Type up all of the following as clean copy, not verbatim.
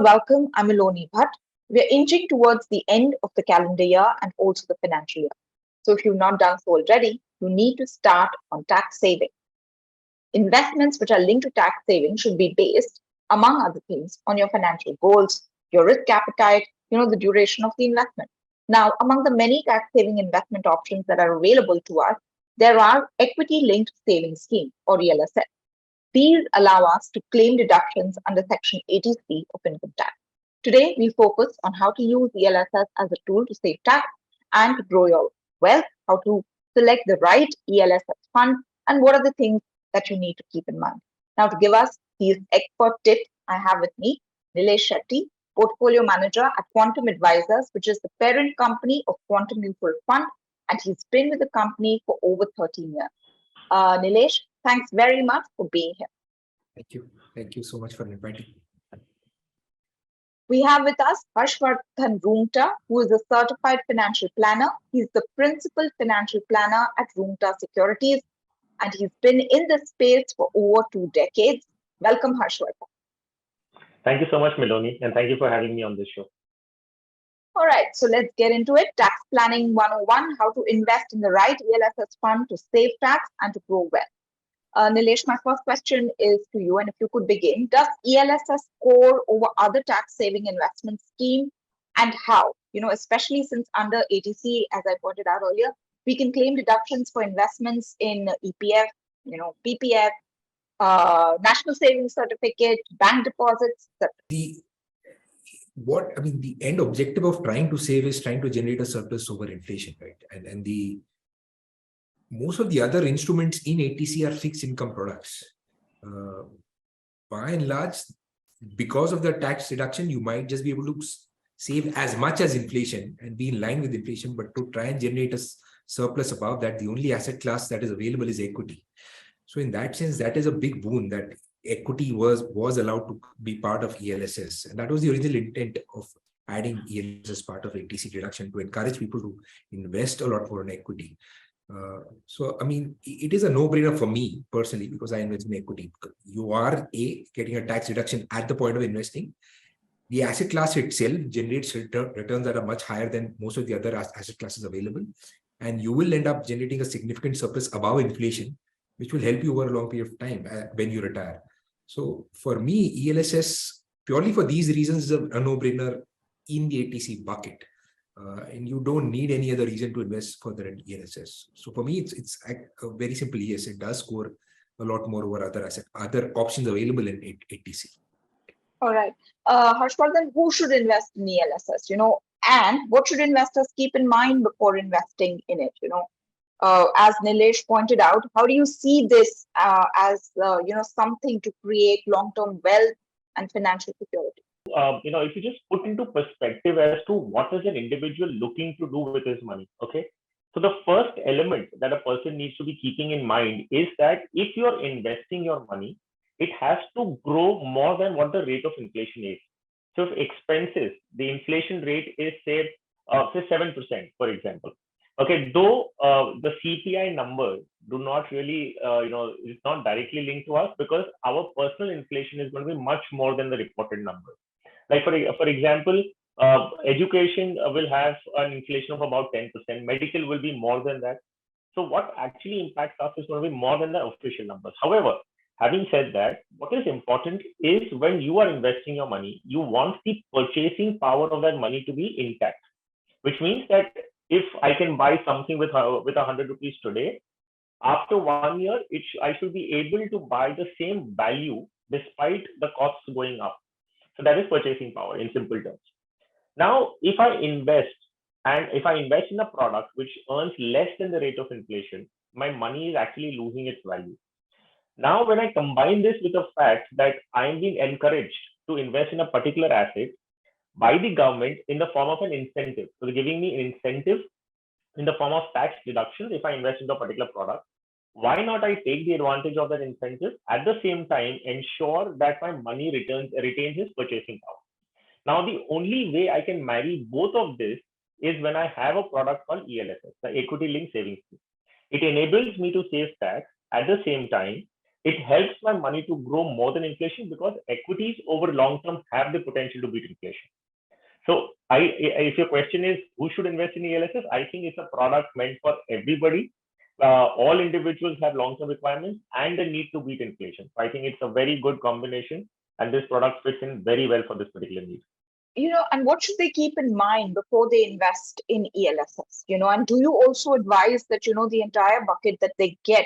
welcome. I'm Iloni Bhatt. We're inching towards the end of the calendar year and also the financial year. So if you've not done so already, you need to start on tax saving. Investments which are linked to tax saving should be based, among other things, on your financial goals, your risk appetite, the duration of the investment. Now, among the many tax saving investment options that are available to us, there are equity linked savings scheme or ELSS. These allow us to claim deductions under Section 80C of income tax. Today, we focus on how to use ELSS as a tool to save tax and to grow your wealth, how to select the right ELSS fund, and what are the things that you need to keep in mind. Now, to give us these expert tips, I have with me Nilesh, Portfolio Manager at Quantum Advisors, which is the parent company of Quantum Mutual Fund, and he's been with the company for over 13 years. Nilesh, thanks very much for being here. Thank you. Thank you so much for inviting me. We have with us Harshvardhan Roongta, who is a certified financial planner. He's the principal financial planner at Roongta Securities, and he's been in this space for over 2 decades. Welcome, Harshvardhan. Thank you so much, Miloni, and thank you for having me on this show. All right, so let's get into it. Tax Planning 101, how to invest in the right ELSS fund to save tax and to grow wealth. Nilesh, my first question is to you, and if you could begin, does ELSS score over other tax-saving investment schemes, and how? Especially since under 80C, as I pointed out earlier, we can claim deductions for investments in EPF, PPF, National Savings Certificate, bank deposits, etc. The end objective of trying to save is trying to generate a surplus over inflation, right? And most of the other instruments in 80C are fixed income products. By and large, because of the tax deduction, you might just be able to save as much as inflation and be in line with inflation, but to try and generate a surplus above that, the only asset class that is available is equity. So in that sense, that is a big boon that equity was allowed to be part of ELSS. And that was the original intent of adding ELSS as part of 80C deduction, to encourage people to invest a lot more in equity. It is a no-brainer for me personally, because I invest in equity. You are getting a tax deduction at the point of investing. The asset class itself generates returns that are much higher than most of the other asset classes available. And you will end up generating a significant surplus above inflation, which will help you over a long period of time when you retire. So for me, ELSS, purely for these reasons, is a no-brainer in the 80C bucket. And you don't need any other reason to invest further in ELSS. So for me, it's a very simple yes. It does score a lot more over other options available in 80C. All right. Harshvardhan, who should invest in ELSS? And what should investors keep in mind before investing in it? As Nilesh pointed out, how do you see this as something to create long-term wealth and financial security? If you just put into perspective as to what is an individual looking to do with his money, okay? So the first element that a person needs to be keeping in mind is that if you're investing your money, it has to grow more than what the rate of inflation is. So if expenses, the inflation rate is say 7%, for example. Okay, though the CPI numbers do not really, it's not directly linked to us, because our personal inflation is going to be much more than the reported number. Like for example, education will have an inflation of about 10%. Medical will be more than that. So what actually impacts us is going to be more than the official numbers. However, having said that, what is important is when you are investing your money, you want the purchasing power of that money to be intact, which means that if I can buy something with 100 rupees today, after 1 year, I should be able to buy the same value despite the costs going up. So that is purchasing power in simple terms. Now, if I invest in a product which earns less than the rate of inflation, my money is actually losing its value. Now, when I combine this with the fact that I'm being encouraged to invest in a particular asset by the government in the form of an incentive, so they're giving me an incentive in the form of tax deductions if I invest in a particular product, why not I take the advantage of that incentive, at the same time ensure that my money retains its purchasing power. Now, the only way I can marry both of this is when I have a product called ELSS, the equity linked savings scheme. It enables me to save tax, at the same time it helps my money to grow more than inflation because equities over long term have the potential to beat inflation. So if your question is who should invest in ELSS, I think it's a product meant for everybody. All individuals have long-term requirements and the need to beat inflation. So I think it's a very good combination, and this product fits in very well for this particular need. And what should they keep in mind before they invest in ELSS? And do you also advise that, the entire bucket that they get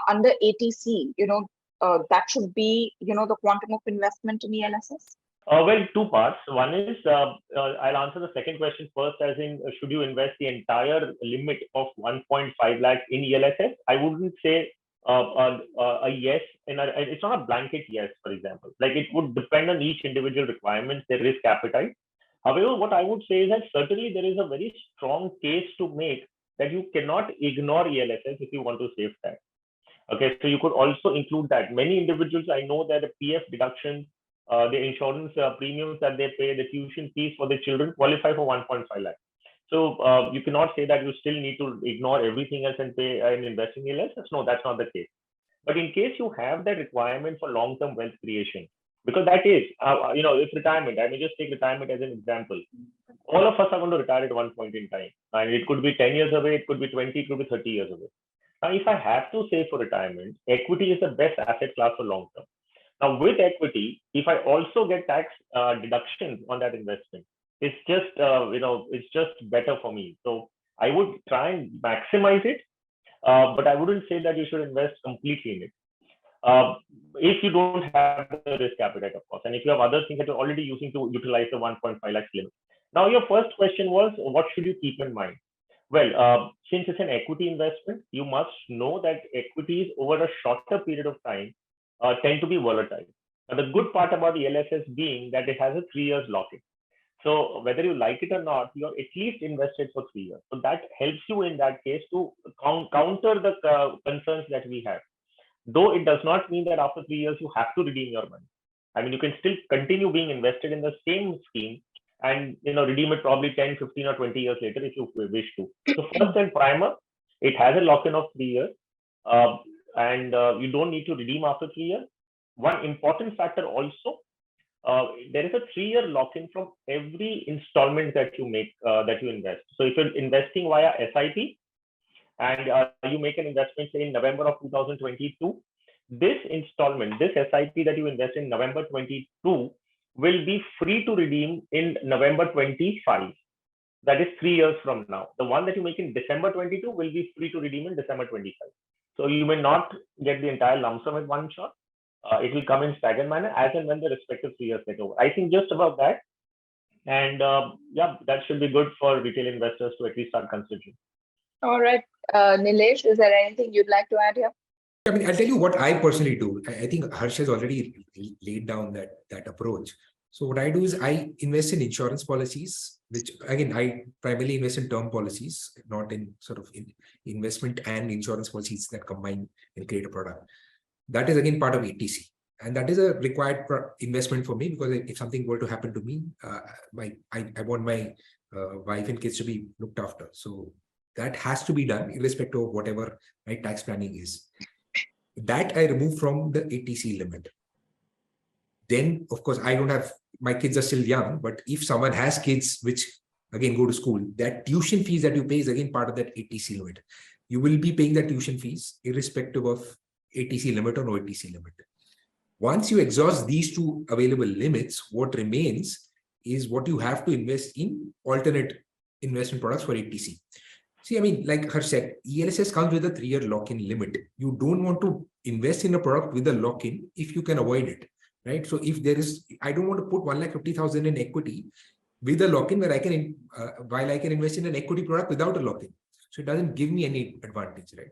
under ATC, that should be, the quantum of investment in ELSS? Well, two parts. One is, I'll answer the second question first, as in, should you invest the entire limit of 1.5 lakhs in ELSS? I wouldn't say a yes, and it's not a blanket yes, for example. Like, it would depend on each individual requirement, their risk appetite. However, what I would say is that certainly there is a very strong case to make that you cannot ignore ELSS if you want to save tax. Okay, so you could also include that. Many individuals, I know that the PF deduction, the insurance premiums that they pay, the tuition fees for their children qualify for 1.5 lakh. So you cannot say that you still need to ignore everything else and pay and invest in ELSS. No, that's not the case. But in case you have that requirement for long-term wealth creation, because that is, it's retirement. I may just take retirement as an example. All of us are going to retire at one point in time. And it could be 10 years away, it could be 20, it could be 30 years away. Now, if I have to save for retirement, equity is the best asset class for long term. Now, with equity, if I also get tax deductions on that investment, it's just it's just better for me. So I would try and maximize it, but I wouldn't say that you should invest completely in it. If you don't have the risk appetite, of course, and if you have other things that you're already using to utilize the 1.5 lakhs limit. Now, your first question was, what should you keep in mind? Well, since it's an equity investment, you must know that equities over a shorter period of time tend to be volatile. Now, the good part about the ELSS being that it has a 3 years lock-in. So whether you like it or not, you're at least invested for 3 years. So that helps you in that case to counter the concerns that we have. Though it does not mean that after 3 years you have to redeem your money. I mean, you can still continue being invested in the same scheme and redeem it probably 10, 15 or 20 years later if you wish to. So first and primer, it has a lock-in of 3 years, and you don't need to redeem after 3 years. One important factor also, there is a 3-year lock-in from every installment that you make, that you invest. So if you're investing via SIP and you make an investment say in November of 2022, this installment, this SIP that you invest in November 22 will be free to redeem in November 25. That is 3 years from now. The one that you make in December 22 will be free to redeem in December 25. So you may not get the entire lump sum at one shot. It will come in staggered manner as and when the respective 3 years get over. I think just about that. And yeah, that should be good for retail investors to at least start considering. All right. Nilesh, is there anything you'd like to add here? I mean, I'll tell you what I personally do. I think Harsh has already laid down that approach. So what I do is I invest in insurance policies, which again, I primarily invest in term policies, not in sort of investment and insurance policies that combine and create a product. That is again part of ATC. And that is a required investment for me because if something were to happen to me, I want my wife and kids to be looked after. So that has to be done irrespective of whatever my tax planning is. That I remove from the ATC limit. Then, of course, I don't have, my kids are still young, but if someone has kids which again go to school, that tuition fees that you pay is again part of that ATC limit. You will be paying that tuition fees irrespective of ATC limit or no ATC limit. Once you exhaust these two available limits, what remains is what you have to invest in alternate investment products for ATC. See, I mean, like Harsh said, ELSS comes with a 3-year lock-in limit. You don't want to invest in a product with a lock-in if you can avoid it, right? So if there is, I don't want to put 1,50,000 in equity with a lock-in where I can, while I can invest in an equity product without a lock-in. So it doesn't give me any advantage, right?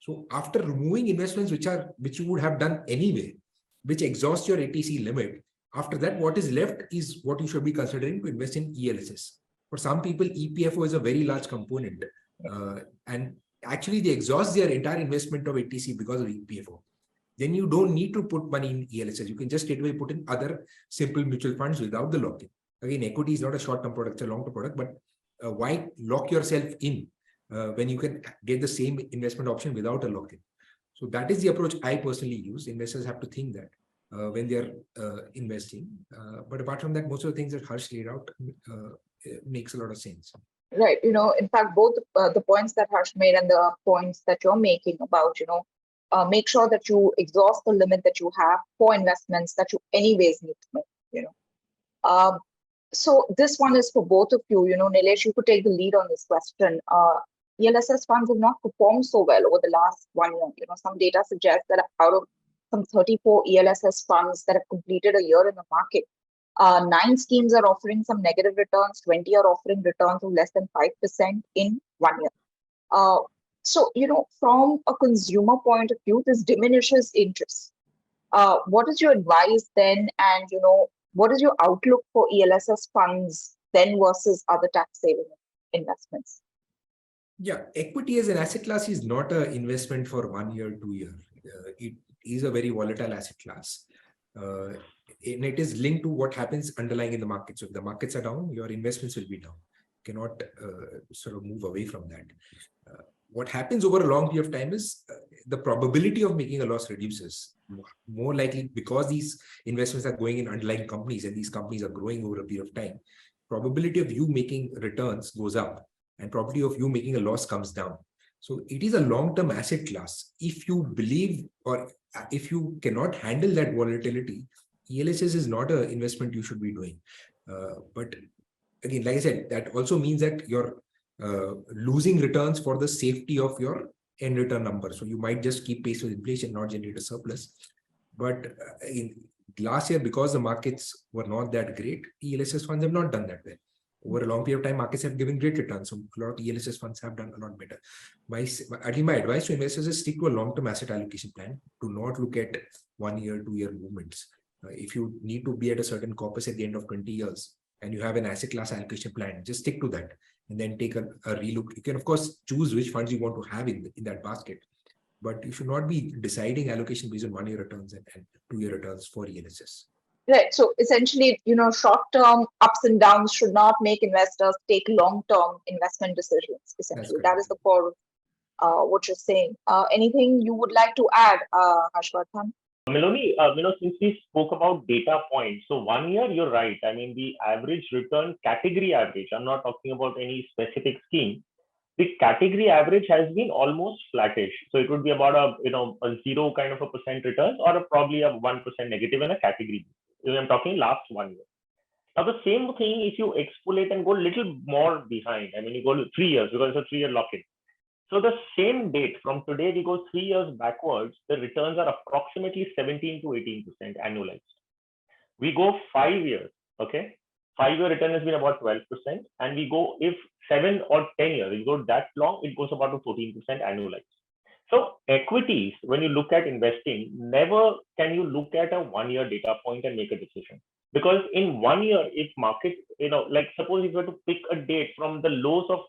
So after removing investments which you would have done anyway, which exhaust your ATC limit, after that, what is left is what you should be considering to invest in ELSS. For some people, EPFO is a very large component. And actually they exhaust their entire investment of ATC because of EPFO. Then you don't need to put money in ELSS. You can just straightaway put in other simple mutual funds without the lock-in. Again, equity is not a short-term product, it's a long-term product, but why lock yourself in when you can get the same investment option without a lock-in? So that is the approach I personally use. Investors have to think that when they are investing. But apart from that, most of the things that Harsh laid out makes a lot of sense. Right. In fact, both the points that Harsh made and the points that you're making about, make sure that you exhaust the limit that you have for investments that you anyways need to make. Um, so this one is for both of you. Nilesh, you could take the lead on this question. ELSS funds have not performed so well over the last 1 year. Some data suggests that out of some 34 ELSS funds that have completed a year in the market, 9 schemes are offering some negative returns, 20 are offering returns of less than 5% in 1 year. So, from a consumer point of view, this diminishes interest. What is your advice then? And, what is your outlook for ELSS funds then versus other tax saving investments? Yeah, equity as an asset class is not an investment for 1 year, 2 year. It is a very volatile asset class. And it is linked to what happens underlying in the market. So if the markets are down, your investments will be down. You cannot sort of move away from that. What happens over a long period of time is the probability of making a loss reduces. More likely, because these investments are going in underlying companies and these companies are growing over a period of time, probability of you making returns goes up and probability of you making a loss comes down. So it is a long-term asset class. If you believe or if you cannot handle that volatility, ELSS is not an investment you should be doing. But again, like I said, that also means that you're losing returns for the safety of your end return number. So you might just keep pace with inflation, not generate a surplus. But in last year, because the markets were not that great, ELSS funds have not done that well. Over a long period of time, markets have given great returns. So a lot of ELSS funds have done a lot better. My advice to investors is stick to a long-term asset allocation plan. Do not look at 1 year, 2 year movements. If you need to be at a certain corpus at the end of 20 years and you have an asset class allocation plan, just stick to that and then take a relook. You can, of course, choose which funds you want to have in that basket, but you should not be deciding allocation based on 1 year returns and 2 year returns for ELSS. Right. So essentially, short-term ups and downs should not make investors take long-term investment decisions. Essentially, that is the core of what you're saying. Anything you would like to add, Harshvardhan? Melanie, since we spoke about data points, so 1 year, you're right. I mean, the average return, category average, I'm not talking about any specific scheme. The category average has been almost flattish. So it would be about a 0 kind of a percent returns or probably a 1% negative in a category. I'm talking last 1 year. Now, the same thing, if you extrapolate and go a little more behind, I mean, you go to 3 years because it's a 3-year lock-in. So the same date from today, we go 3 years backwards, the returns are approximately 17 to 18% annualized. We go 5 years, okay? 5-year return has been about 12%. And we go, if 7 or 10 years, we go that long, it goes about to 14% annualized. So equities, when you look at investing, never can you look at a 1 year data point and make a decision. Because in 1 year, if market, like suppose if you were to pick a date from the lows of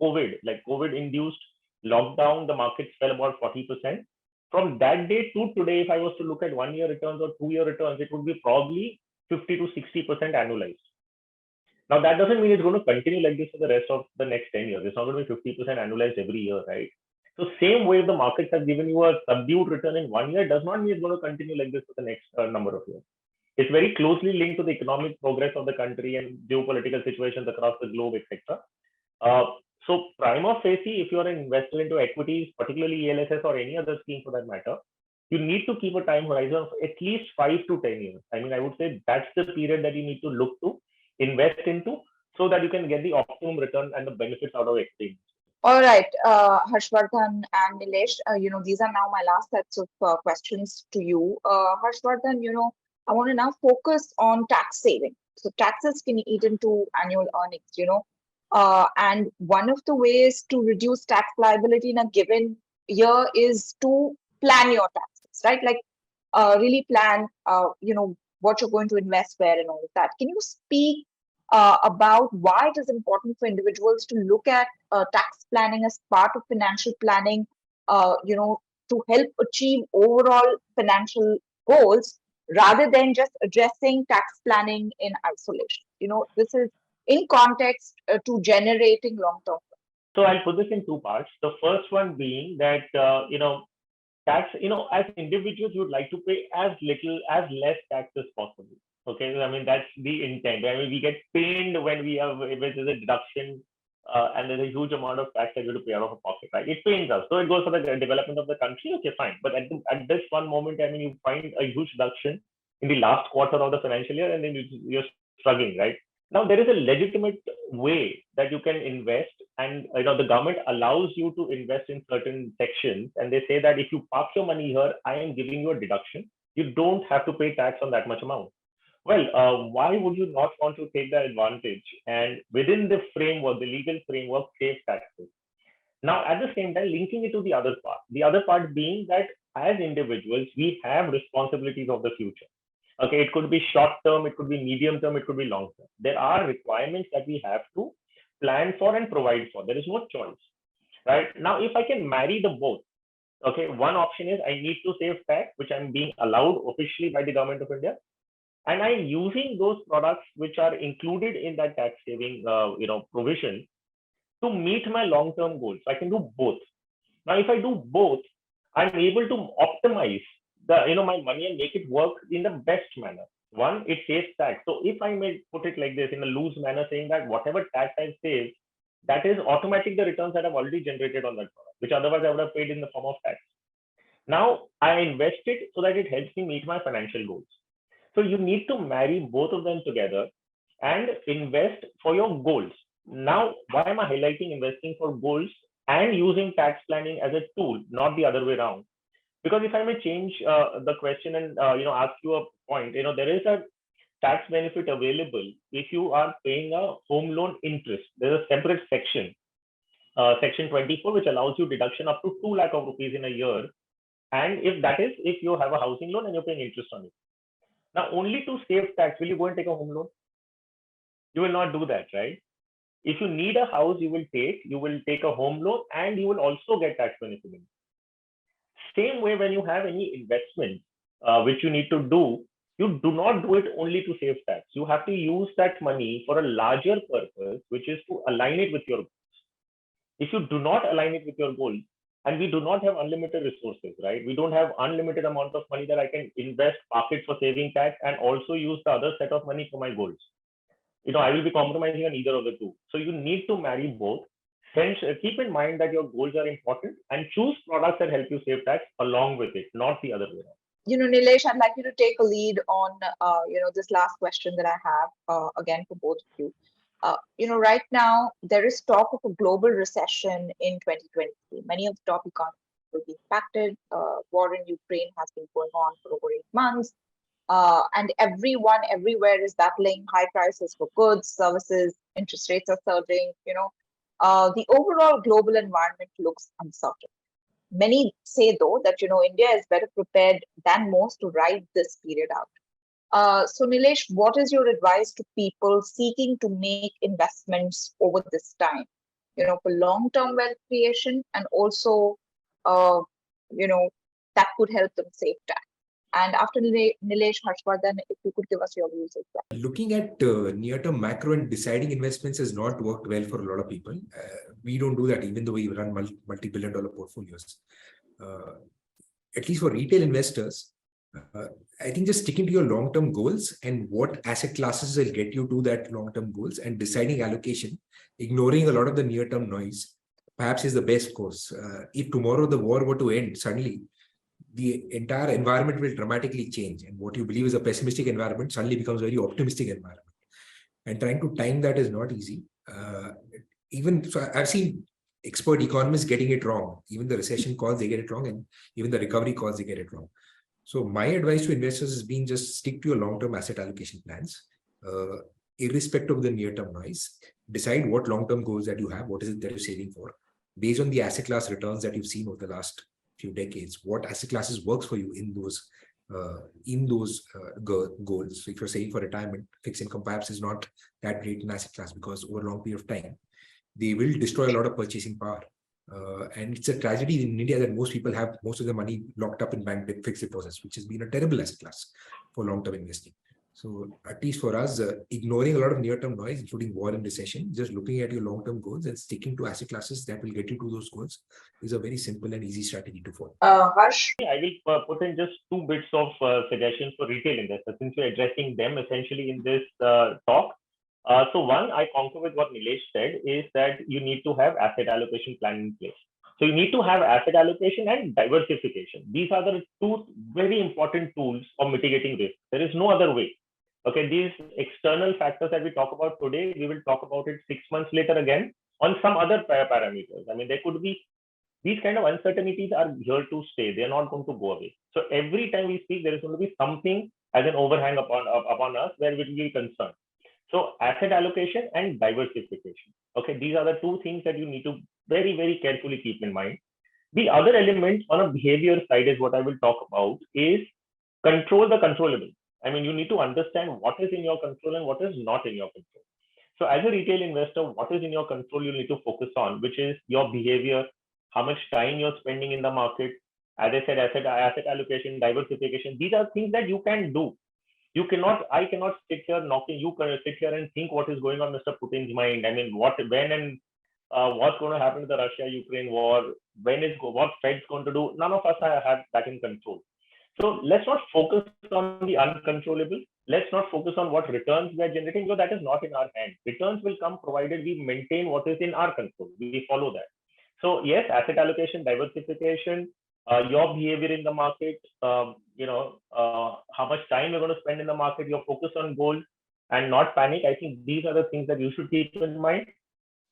COVID, like COVID induced lockdown, the markets fell about 40%. From that day to today, if I was to look at 1 year returns or 2 year returns, it would be probably 50 to 60% annualized. Now, that doesn't mean it's going to continue like this for the rest of the next 10 years. It's not going to be 50% annualized every year, right? So same way the markets have given you a subdued return in 1 year does not mean it's going to continue like this for the next number of years. It's very closely linked to the economic progress of the country and geopolitical situations across the globe, etc. So prima facie, if you are an investor into equities, particularly ELSS or any other scheme for that matter, you need to keep a time horizon of at least 5 to 10 years. I mean, I would say that's the period that you need to look to invest into so that you can get the optimum return and the benefits out of equity. All right, Harshvardhan and Nilesh, these are now my last sets of questions to you. Harshvardhan, I want to now focus on tax saving. So taxes can eat into annual earnings, and one of the ways to reduce tax liability in a given year is to plan your taxes, right? Like really plan, what you're going to invest where and all of that. Can you speak about why it is important for individuals to look at tax planning as part of financial planning, to help achieve overall financial goals rather than just addressing tax planning in isolation? This is in context to generating long-term. So I'll put this in 2 parts. The first one being that, tax, as individuals, you would like to pay as less tax as possible. Okay, I mean that's the intent. I mean we get pained when we have if there's a deduction and there's a huge amount of tax that you have to pay out of a pocket, right? It pains us. So it goes for the development of the country. Okay, fine. But at this one moment, I mean, you find a huge reduction in the last quarter of the financial year, and then you're struggling, right? Now there is a legitimate way that you can invest, and the government allows you to invest in certain sections, and they say that if you park your money here, I am giving you a deduction. You don't have to pay tax on that much amount. Well, why would you not want to take that advantage and within the framework, the legal framework, save taxes? Now, at the same time, linking it to the other part being that as individuals, we have responsibilities of the future. Okay, it could be short term, it could be medium term, it could be long term. There are requirements that we have to plan for and provide for. There is no choice, right? Now, if I can marry the both, okay, one option is I need to save tax, which I'm being allowed officially by the government of India, and I'm using those products which are included in that tax saving, provision to meet my long-term goals. I can do both. Now, if I do both, I'm able to optimize my money and make it work in the best manner. One, it saves tax. So if I may put it like this in a loose manner, saying that whatever tax I've saved, that is automatic the returns that I've already generated on that product, which otherwise I would have paid in the form of tax. Now I invest it so that it helps me meet my financial goals. So you need to marry both of them together and invest for your goals. Now, why am I highlighting investing for goals and using tax planning as a tool, not the other way around? Because if I may change the question and ask you a point, there is a tax benefit available if you are paying a home loan interest. There's a separate section, section 24, which allows you deduction up to 2 lakh of rupees in a year. And if you have a housing loan and you're paying interest on it. Now, only to save tax, will you go and take a home loan? You will not do that, right? If you need a house, you will take a home loan and you will also get tax benefit. Same way, when you have any investment, which you need to do, you do not do it only to save tax. You have to use that money for a larger purpose, which is to align it with your goals. If you do not align it with your goals, and we do not have unlimited resources, right? We don't have unlimited amount of money that I can invest, park it for saving tax, and also use the other set of money for my goals. I will be compromising on either of the two. So you need to marry both. Hence, keep in mind that your goals are important and choose products that help you save tax along with it, not the other way around. Nilesh, I'd like you to take a lead on, this last question that I have, again, for both of you. Right now, there is talk of a global recession in 2023. Many of the top economies will be impacted. War in Ukraine has been going on for over 8 months. And everyone everywhere is battling high prices for goods, services, interest rates are surging. The overall global environment looks uncertain. Many say, though, that, India is better prepared than most to ride this period out. So, Nilesh, what is your advice to people seeking to make investments over this time, for long-term wealth creation and also, that could help them save time? And after Nilesh, Harshvardhan, if you could give us your views as well. Looking at near-term macro and deciding investments has not worked well for a lot of people. We don't do that, even though we run multi-billion-dollar portfolios. At least for retail investors, I think just sticking to your long-term goals and what asset classes will get you to that long-term goals and deciding allocation, ignoring a lot of the near-term noise, perhaps is the best course. If tomorrow the war were to end suddenly, the entire environment will dramatically change, and what you believe is a pessimistic environment suddenly becomes a very optimistic environment. And trying to time that is not easy. Even so, I've seen expert economists getting it wrong. Even the recession calls, they get it wrong, and even the recovery calls, they get it wrong. So my advice to investors has been just stick to your long-term asset allocation plans, irrespective of the near-term noise. Decide what long-term goals that you have, what is it that you're saving for, based on the asset class returns that you've seen over the last few decades. What asset classes works for you in those goals. So if you're saving for retirement, fixed income perhaps is not that great an asset class because over a long period of time, they will destroy a lot of purchasing power. And it's a tragedy in India that most people have most of the money locked up in bank fixed deposits, which has been a terrible asset class for long-term investing. So at least for us, ignoring a lot of near-term noise, including war and recession, just looking at your long-term goals and sticking to asset classes that will get you to those goals is a very simple and easy strategy to follow. Harsh? I will put in just two bits of suggestions for retail investors since we're addressing them essentially in this talk. So one, I concur with what Nilesh said, is that you need to have asset allocation plan in place. So you need to have asset allocation and diversification. These are the two very important tools of mitigating risk. There is no other way. Okay, these external factors that we talk about today, we will talk about it 6 months later again on some other parameters. I mean, there could be these kind of uncertainties are here to stay. They are not going to go away. So every time we speak, there is going to be something as an overhang upon us where we will be concerned. So asset allocation and diversification. Okay, these are the two things that you need to very, very carefully keep in mind. The other element on a behavior side is what I will talk about is control the controllable. I mean, you need to understand what is in your control and what is not in your control. So as a retail investor, what is in your control, you need to focus on, which is your behavior, how much time you're spending in the market. As I said, asset allocation, diversification, these are things that you can do. I cannot sit here knocking, you can sit here and think what is going on Mr. Putin's mind. I mean, what's going to happen to the Russia-Ukraine war, what Fed's going to do. None of us have that in control. So let's not focus on the uncontrollable. Let's not focus on what returns we are generating, because that is not in our hand. Returns will come provided we maintain what is in our control. We follow that. So yes, asset allocation, diversification, your behavior in the market, how much time you're going to spend in the market, your focus on goals and not panic. I think these are the things that you should keep in mind.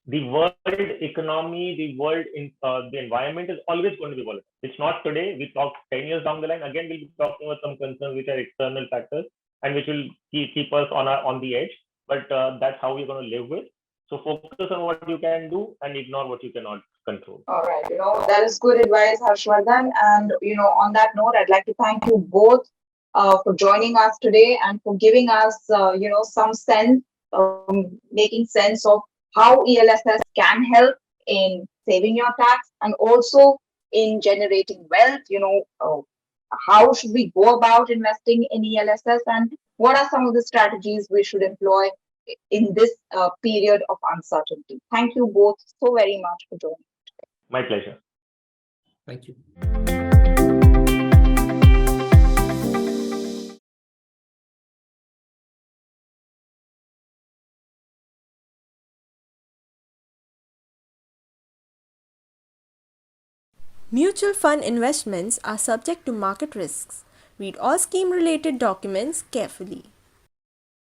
The world economy, the environment is always going to be volatile. It's not today. We talk 10 years down the line. Again, we'll be talking about some concerns which are external factors and which will keep us on the edge. But that's how we're going to live with. So focus on what you can do and ignore what you cannot control. All right, that is good advice, Harshvardhan. And, on that note, I'd like to thank you both for joining us today and for giving us, some sense, making sense of how ELSS can help in saving your tax and also in generating wealth. How should we go about investing in ELSS and what are some of the strategies we should employ in this period of uncertainty. Thank you both so very much for joining. My pleasure. Thank you. Mutual fund investments are subject to market risks. Read all scheme-related documents carefully.